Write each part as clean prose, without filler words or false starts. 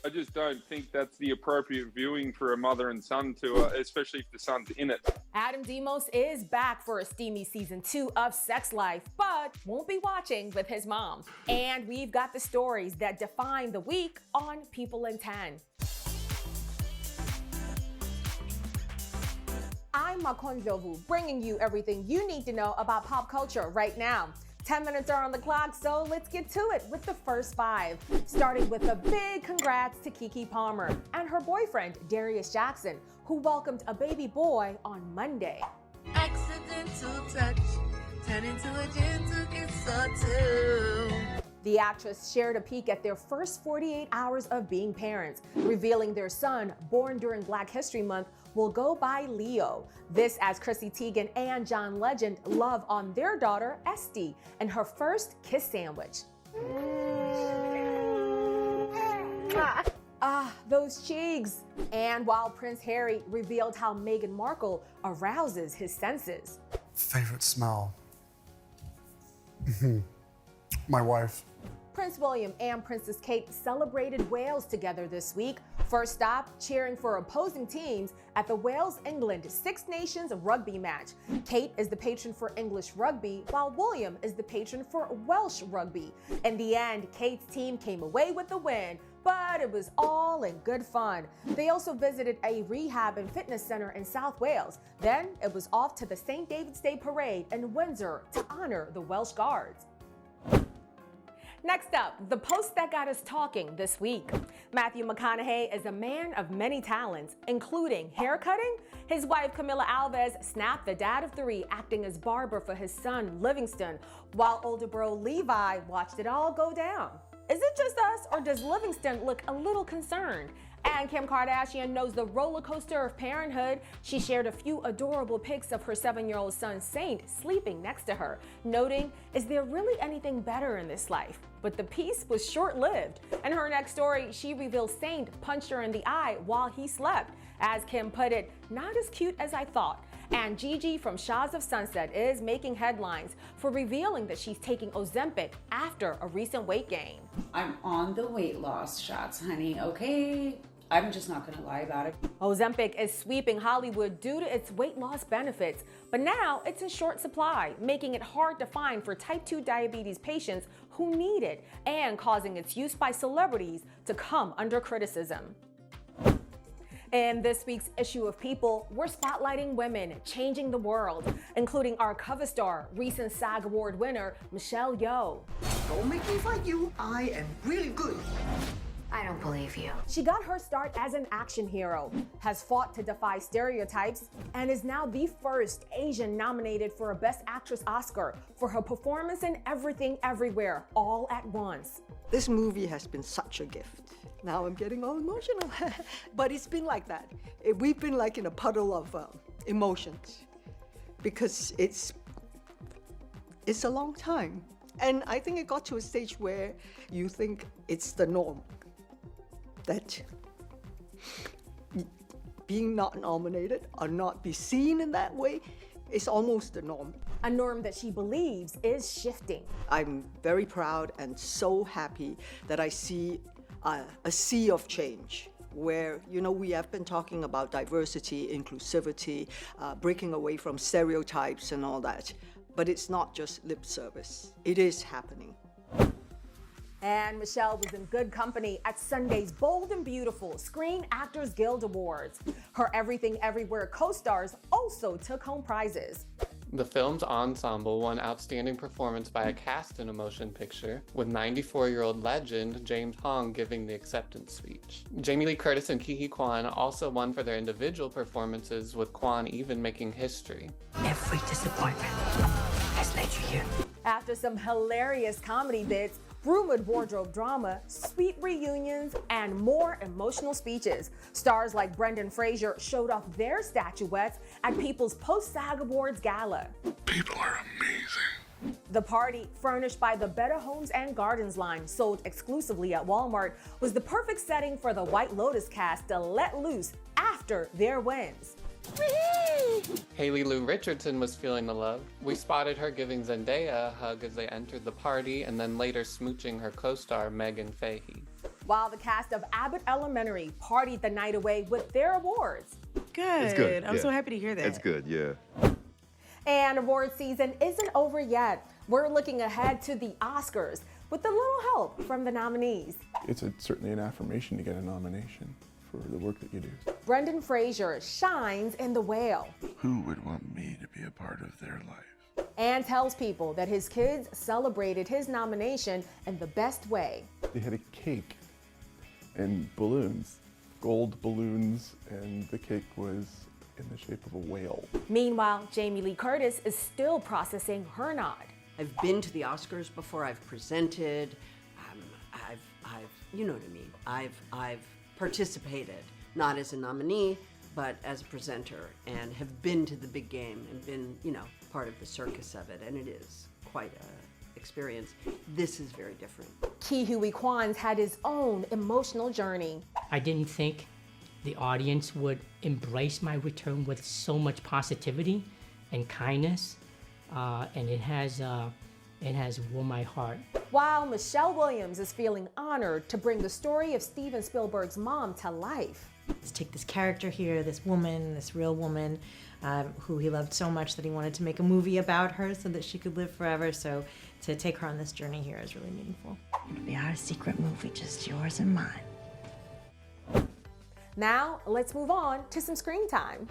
I just don't think that's the appropriate viewing for a mother and son tour, especially if the son's in it. Adam Demos is back for a steamy season 2 of Sex Life, but won't be watching with his mom. And we've got the stories that define the week on People in 10. I'm Quan, bringing you everything you need to know about pop culture right now. 10 minutes are on the clock, so let's get to it with the first 5. Starting with a big congrats to Keke Palmer and her boyfriend, Darius Jackson, who welcomed a baby boy on Monday. Accidental touch, turn into a gentle kiss or two. The actress shared a peek at their first 48 hours of being parents, revealing their son, born during Black History Month, will go by Leo. This as Chrissy Teigen and John Legend love on their daughter, Esty, and her first kiss sandwich. Those cheeks. And while Prince Harry revealed how Meghan Markle arouses his senses. Favorite smell? My wife. Prince William and Princess Kate celebrated Wales together this week. First stop, cheering for opposing teams at the Wales-England Six Nations rugby match. Kate is the patron for English rugby, while William is the patron for Welsh rugby. In the end, Kate's team came away with the win, but it was all in good fun. They also visited a rehab and fitness center in South Wales. Then it was off to the St. David's Day Parade in Windsor to honor the Welsh Guards. Next up, the post that got us talking this week. Matthew McConaughey is a man of many talents, including haircutting. His wife, Camila Alves, snapped the dad of 3 acting as barber for his son, Livingston, while older bro Levi watched it all go down. Is it just us, or does Livingston look a little concerned? And Kim Kardashian knows the roller coaster of parenthood. She shared a few adorable pics of her 7-year-old son, Saint, sleeping next to her, noting, is there really anything better in this life? But the piece was short-lived. In her next story, she reveals Saint punched her in the eye while he slept. As Kim put it, not as cute as I thought. And Gigi from Shaws of Sunset is making headlines for revealing that she's taking Ozempic after a recent weight gain. I'm on the weight loss shots, honey, okay? I'm just not gonna lie about it. Ozempic is sweeping Hollywood due to its weight loss benefits, but now it's in short supply, making it hard to find for type 2 diabetes patients who need it and causing its use by celebrities to come under criticism. In this week's issue of People, we're spotlighting women changing the world, including our cover star, recent SAG Award winner, Michelle Yeoh. Don't make me fight you. I am really good. I don't believe you. She got her start as an action hero, has fought to defy stereotypes, and is now the first Asian nominated for a Best Actress Oscar for her performance in Everything Everywhere All at Once. This movie has been such a gift. Now I'm getting all emotional. But it's been like that. We've been like in a puddle of emotions because it's a long time. And I think it got to a stage where you think it's the norm. That being not nominated or not be seen in that way is almost the norm. A norm that she believes is shifting. I'm very proud and so happy that I see a sea of change where, you know, we have been talking about diversity, inclusivity, breaking away from stereotypes and all that. But it's not just lip service. It is happening. And Michelle was in good company at Sunday's Bold and Beautiful Screen Actors Guild Awards. Her Everything Everywhere co-stars also took home prizes. The film's ensemble won Outstanding Performance by a Cast in a Motion Picture, with 94-year-old legend James Hong giving the acceptance speech. Jamie Lee Curtis and Quan also won for their individual performances, with Quan even making history. Every disappointment has led you here. After some hilarious comedy bits, rumored wardrobe drama, sweet reunions, and more emotional speeches, stars like Brendan Fraser showed off their statuettes at People's post-SAG Awards gala. People are amazing. The party, furnished by the Better Homes and Gardens line, sold exclusively at Walmart, was the perfect setting for the White Lotus cast to let loose after their wins. Haley Lou Richardson was feeling the love. We spotted her giving Zendaya a hug as they entered the party, and then later smooching her co-star Megan Fahey. while the cast of Abbott Elementary partied the night away with their awards. Good. It's good. I'm so happy to hear that. It's good, yeah. And award season isn't over yet. We're looking ahead to the Oscars with a little help from the nominees. It's certainly an affirmation to get a nomination for the work that you do. Brendan Fraser shines in The Whale Who would want me to be a part of their life? and tells people that his kids celebrated his nomination in the best way. They had a cake and balloons, gold balloons, and the cake was in the shape of a whale. Meanwhile, Jamie Lee Curtis is still processing her nod. I've been to the Oscars before. I've presented. You know what I mean. I've participated, not as a nominee, but as a presenter, and have been to the big game and been, part of the circus of it, and it is quite a experience. This is very different. Ke Huy Quan's had his own emotional journey. I didn't think the audience would embrace my return with so much positivity and kindness, and it has warmed my heart. While Michelle Williams is feeling honored to bring the story of Steven Spielberg's mom to life. Let's take this character here, this woman, this real woman, who he loved so much that he wanted to make a movie about her so that she could live forever. So to take her on this journey here is really meaningful. It'll be our secret movie, just yours and mine. Now, let's move on to some screen time.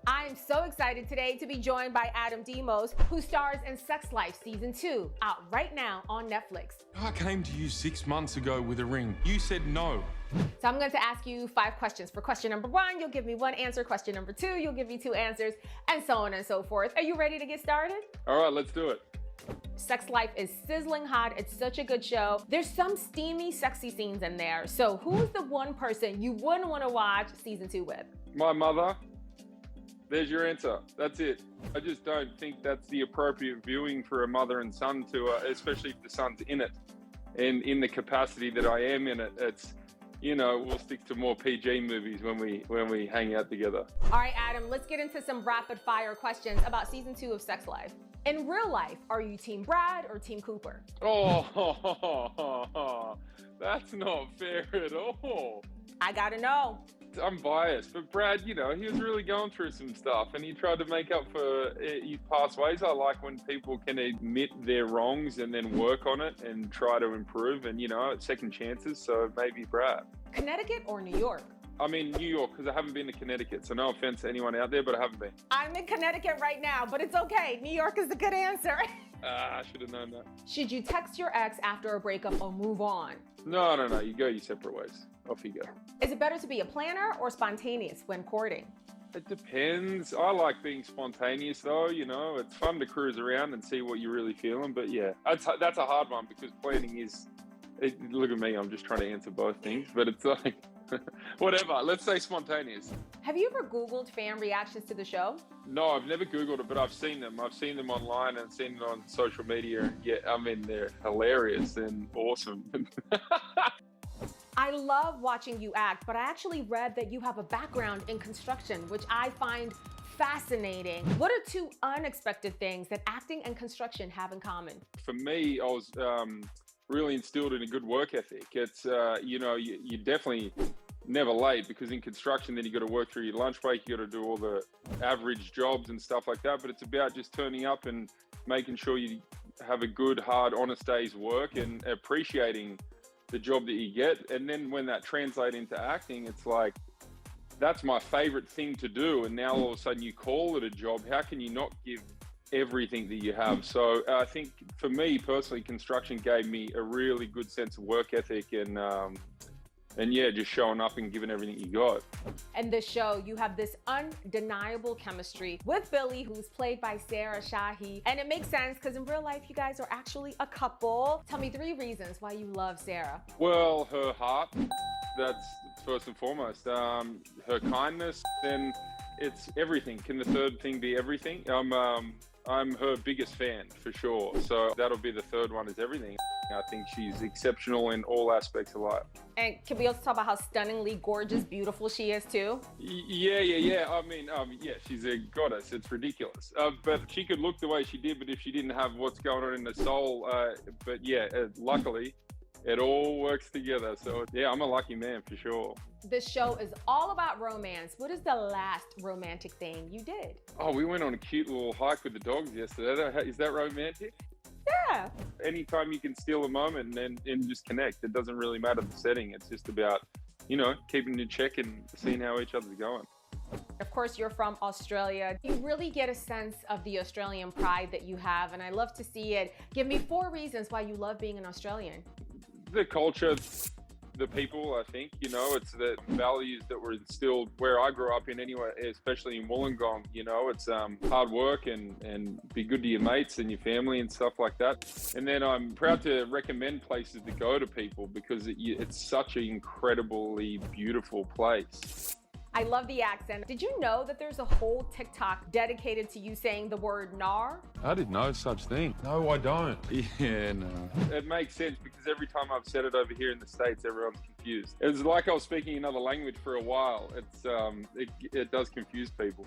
I'm so excited today to be joined by Adam Demos, who stars in Sex Life Season 2, out right now on Netflix. I came to you 6 months ago with a ring. You said no. So I'm going to ask you 5 questions. For question number 1, you'll give me 1 answer. Question number 2, you'll give me 2 answers, and so on and so forth. Are you ready to get started? All right, let's do it. Sex Life is sizzling hot. It's such a good show. There's some steamy, sexy scenes in there. So who's the one person you wouldn't want to watch Season 2 with? My mother. There's your answer. That's it. I just don't think that's the appropriate viewing for a mother and son to, especially if the son's in it. And in the capacity that I am in it, it's, we'll stick to more PG movies when we hang out together. All right, Adam, let's get into some rapid fire questions about Season 2 of Sex Life. In real life, are you Team Brad or Team Cooper? Oh, that's not fair at all. I gotta know. I'm biased, but Brad, he was really going through some stuff and he tried to make up for his past ways. I like when people can admit their wrongs and then work on it and try to improve and, second chances. So maybe Brad. Connecticut or New York? I'm in New York because I haven't been to Connecticut. So no offense to anyone out there, but I haven't been. I'm in Connecticut right now, but it's okay. New York is the good answer. I should have known that. Should you text your ex after a breakup or move on? No. You go your separate ways. Off you go. Is it better to be a planner or spontaneous when courting? It depends. I like being spontaneous though, it's fun to cruise around and see what you're really feeling. But yeah, that's a hard one because planning is, look at me, I'm just trying to answer both things, but it's like, whatever, let's say spontaneous. Have you ever Googled fan reactions to the show? No, I've never Googled it, but I've seen them. I've seen them online and seen them on social media. And yeah, they're hilarious and awesome. I love watching you act, but I actually read that you have a background in construction, which I find fascinating. What are 2 unexpected things that acting and construction have in common? For me, I was really instilled in a good work ethic. It's, you definitely never late because in construction, then you got to work through your lunch break. You got to do all the average jobs and stuff like that. But it's about just turning up and making sure you have a good, hard, honest day's work and appreciating the job that you get. And then when that translates into acting, it's like, that's my favorite thing to do. And now all of a sudden you call it a job. How can you not give everything that you have? So I think for me personally, construction gave me a really good sense of work ethic and yeah, just showing up and giving everything you got. In this show, you have this undeniable chemistry with Billy, who's played by Sarah Shahi. And it makes sense because in real life, you guys are actually a couple. Tell me 3 reasons why you love Sarah. Well, her heart, that's first and foremost. Her kindness, then it's everything. Can the third thing be everything? I'm her biggest fan for sure. So that'll be the third one is everything. I think she's exceptional in all aspects of life. And can we also talk about how stunningly gorgeous, beautiful she is too? Yeah. I mean, yeah, she's a goddess. It's ridiculous. But she could look the way she did, but if she didn't have what's going on in the soul, but yeah, luckily, it all works together. So yeah, I'm a lucky man for sure. This show is all about romance. What is the last romantic thing you did? Oh, we went on a cute little hike with the dogs yesterday. Is that romantic? Yeah. Anytime you can steal a moment and just connect, it doesn't really matter the setting. It's just about, keeping in check and seeing how each other's going. Of course, you're from Australia. You really get a sense of the Australian pride that you have, and I love to see it. Give me 4 reasons why you love being an Australian. The culture, the people, I think, it's the values that were instilled where I grew up in anyway, especially in Wollongong. It's hard work and be good to your mates and your family and stuff like that. And then I'm proud to recommend places to go to people because it's such an incredibly beautiful place. I love the accent. Did you know that there's a whole TikTok dedicated to you saying the word nar? I didn't know such thing. No, I don't. Yeah, no. It makes sense because every time I've said it over here in the States, everyone's confused. It's like I was speaking another language for a while. It does confuse people.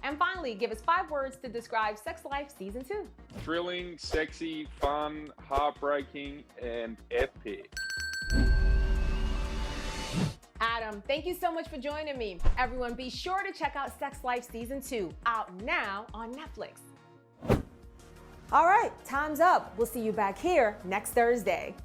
And finally, give us 5 words to describe Sex Life Season 2. Thrilling, sexy, fun, heartbreaking, and epic. Adam, thank you so much for joining me. Everyone, be sure to check out Sex Life Season 2, out now on Netflix. All right, time's up. We'll see you back here next Thursday.